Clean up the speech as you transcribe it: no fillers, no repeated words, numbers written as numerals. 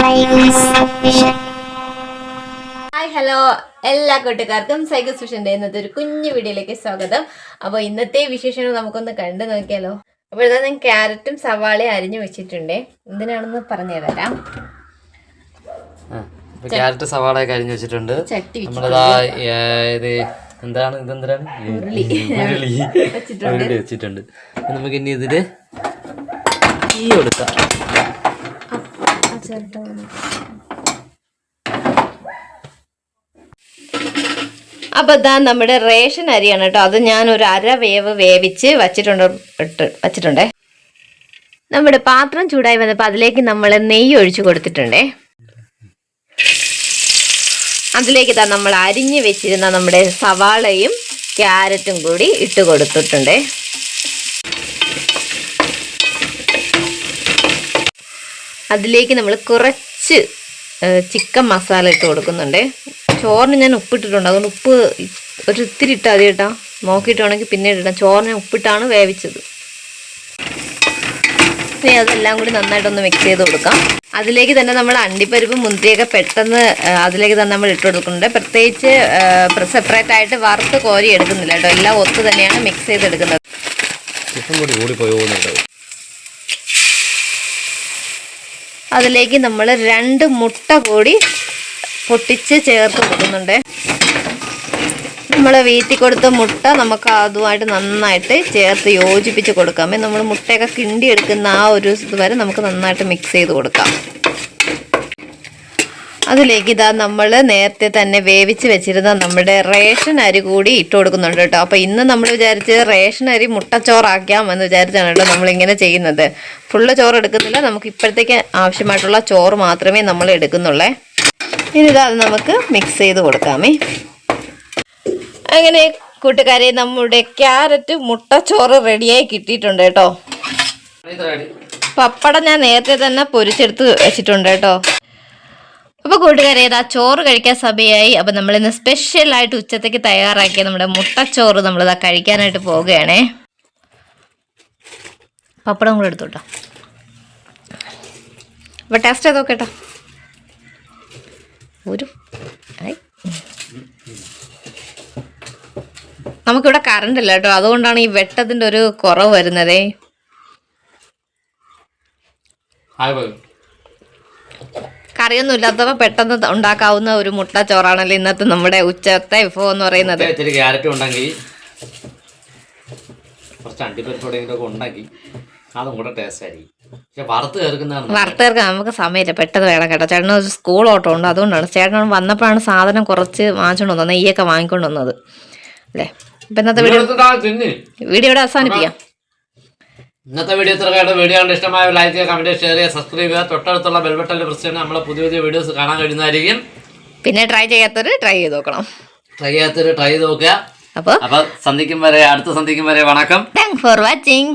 Hi hello എല്ലാ കൂട്ടുകാർക്കും cycle സുഷന്റെ ഇന്നത്തെ ഒരു കുഞ്ഞു വീഡിയോയിലേക്ക് സ്വാഗതം. അപ്പോൾ ഇന്നത്തെ വിശേഷങ്ങൾ നമുക്കൊന്ന് കണ്ടു നോക്കിയാലോ. അപ്പോൾ ഇതാ ഞാൻ ക്യാരറ്റും സവാളയും അരിഞ്ഞു വെച്ചിട്ടുണ്ട്. എന്തിനാണെന്ന് പറഞ്ഞു തരാം. ക്യാരറ്റ് സവാളയൊക്കെ അരിഞ്ഞു വെച്ചിട്ടുണ്ട്. എന്താണ് ഇതെന്താണ് വെച്ചിട്ടുണ്ട്. നമുക്ക് ഇനി ഇതില് തീ കൊടുക്കാം. അപ്പൊ ഇതാ നമ്മുടെ റേഷൻ അരിയാണ് കേട്ടോ. അത് ഞാൻ ഒരു അര വേവ് വേവിച്ച് വച്ചിട്ടുണ്ടേ. നമ്മുടെ പാത്രം ചൂടായി വന്നപ്പോൾ അതിലേക്ക് നമ്മൾ നെയ്യ് ഒഴിച്ചു കൊടുത്തിട്ടുണ്ടേ. അതിലേക്ക് ഇതാ നമ്മൾ അരിഞ്ഞു വെച്ചിരുന്ന നമ്മുടെ സവാളയും ക്യാരറ്റും കൂടി ഇട്ട് കൊടുത്തിട്ടുണ്ടേ. അതിലേക്ക് നമ്മൾ കുറച്ച് ചിക്കൻ മസാല ഇട്ട് കൊടുക്കുന്നുണ്ട്. ചോറിന് ഞാൻ ഉപ്പിട്ടിട്ടുണ്ട്, അതുകൊണ്ട് ഉപ്പ് ഒരു ഇത്തിരി ഇട്ടാൽ മതി കേട്ടോ. നോക്കിയിട്ടാണെങ്കിൽ പിന്നെ ഇടണം. ചോറിന് ഉപ്പിട്ടാണ് വേവിച്ചത്. ഇനി അതെല്ലാം കൂടി നന്നായിട്ടൊന്ന് മിക്സ് ചെയ്ത് കൊടുക്കാം. അതിലേക്ക് തന്നെ നമ്മൾ അണ്ടിപ്പരിപ്പ് മുന്തിരിയൊക്കെ പെട്ടെന്ന് അതിലേക്ക് തന്നെ നമ്മൾ ഇട്ട് കൊടുക്കുന്നുണ്ട്. പ്രത്യേകിച്ച് സെപ്പറേറ്റ് ആയിട്ട് വറുത്ത് കോരി എടുക്കുന്നില്ല കേട്ടോ. എല്ലാം ഒത്ത് തന്നെയാണ് മിക്സ് ചെയ്തെടുക്കുന്നത്. അതിലേക്ക് നമ്മൾ 2 മുട്ട കൂടി പൊട്ടിച്ച് ചേർത്ത് കൊടുക്കുന്നുണ്ട്. നമ്മൾ വീട്ടിൽ കൊടുത്ത മുട്ട നമുക്ക് അതുമായിട്ട് നന്നായിട്ട് ചേർത്ത് യോജിപ്പിച്ച് കൊടുക്കാം. നമ്മൾ മുട്ടയൊക്കെ കിണ്ടി എടുക്കുന്ന ആ ഒരു ഇതുവരെ നമുക്ക് നന്നായിട്ട് മിക്സ് ചെയ്ത് കൊടുക്കാം. അതിലേക്ക് ഇതാ നമ്മൾ നേരത്തെ തന്നെ വേവിച്ച് വെച്ചിരുന്ന നമ്മുടെ റേഷൻ അരി കൂടി ഇട്ട് കൊടുക്കുന്നുണ്ട് കേട്ടോ. അപ്പോൾ ഇന്ന് നമ്മൾ വിചാരിച്ച് റേഷൻ അരി മുട്ടച്ചോറാക്കാം എന്ന് വിചാരിച്ചാണ് കേട്ടോ നമ്മളിങ്ങനെ ചെയ്യുന്നത്. ഫുള്ള് ചോറ് എടുക്കുന്നില്ല, നമുക്ക് ഇപ്പോഴത്തേക്ക് ആവശ്യമായിട്ടുള്ള ചോറ് മാത്രമേ നമ്മൾ എടുക്കുന്നുള്ളേ. ഇനി ഇതാ നമുക്ക് മിക്സ് ചെയ്ത് കൊടുക്കാമേ. അങ്ങനെ കൂട്ടുകാരെ, നമ്മുടെ ക്യാരറ്റ് മുട്ടച്ചോറ് റെഡിയായി കിട്ടിയിട്ടുണ്ട് കേട്ടോ. പപ്പടം ഞാൻ നേരത്തെ തന്നെ പൊരിച്ചെടുത്ത് വെച്ചിട്ടുണ്ട് കേട്ടോ. അപ്പോൾ കൂട്ടുകാരെ, ഇതാ ചോറ് കഴിക്കാൻ സമയമായി. അപ്പോൾ നമ്മളിന്ന് സ്പെഷ്യലായിട്ട് ഉച്ചത്തേക്ക് തയ്യാറാക്കിയ നമ്മുടെ മുട്ടച്ചോറ് നമ്മളിതാ കഴിക്കാനായിട്ട് പോവുകയാണേ. പപ്പടം കൂടെ എടുത്തോട്ടോ. അപ്പോൾ ടേസ്റ്റ് ചെയ്ത് നോക്കേട്ടോ. നമുക്കിവിടെ കറണ്ട് ഇല്ല കേട്ടോ, അതുകൊണ്ടാണ് ഈ വെട്ടത്തിൻ്റെ ഒരു കുറവ് വരുന്നതേ. കറിയൊന്നും ഇല്ലാത്തപ്പോൾ പെട്ടെന്ന് ഉണ്ടാക്കാവുന്ന ഒരു മുട്ട ചോറാണല്ലോ ഇന്നത്തെ നമ്മുടെ ഉച്ചത്തെ വിഭവം എന്ന് പറയുന്നത്. ക്യാരറ്റ് ഉണ്ടെങ്കിൽ കുറച്ച് അണ്ടിപ്പരിപ്പോടെയൊക്കെ ഉണ്ടാക്കി അതും കൂടെ ടേസ്റ്റ് ആയിരിക്കും. പക്ഷെ വറുത്ത് ചേർക്കാൻ നമുക്ക് സമയമില്ല, പെട്ടെന്ന് വേണം കേട്ടോ. ചേട്ടന് ഒരു സ്കൂൾ ഓട്ടോ ഉണ്ട്, അതുകൊണ്ടാണ്. ചേട്ടൻ വന്നപ്പോഴാണ് സാധനം കുറച്ച് വാങ്ങിച്ചുകൊണ്ട് വന്നത്, നെയ്യൊക്കെ വാങ്ങിക്കൊണ്ട് വന്നത് അല്ലേ. അപ്പം ഇന്നത്തെ വീഡിയോ ഇവിടെ അവസാനിപ്പിക്കാം. ഇന്നത്തെ വീഡിയോ വീഡിയോ കണ്ട് ഇഷ്ടമായ ലൈക്ക് ചെയ്യുക, കമന്റ് ഷെയർ ചെയ്യുക, സബ്സ്ക്രൈബ് ചെയ്യുക. തൊട്ടടുത്തുള്ള ബെൽ ബട്ടണിൽ പ്രസ് ചെയ്യണം. നമ്മളെ പുതിയ പുതിയ വീഡിയോസ് കാണാൻ കഴിയുന്നതായിരിക്കും. പിന്നെ ട്രൈ ചെയ്യാത്തവര് ട്രൈ ചെയ്ത് നോക്കണം. ട്രൈ ചെയ്ത് നോക്കുക. അപ്പോൾ അടുത്ത സന്ധിക്കും വരെ വണക്കം. Thanks for watching.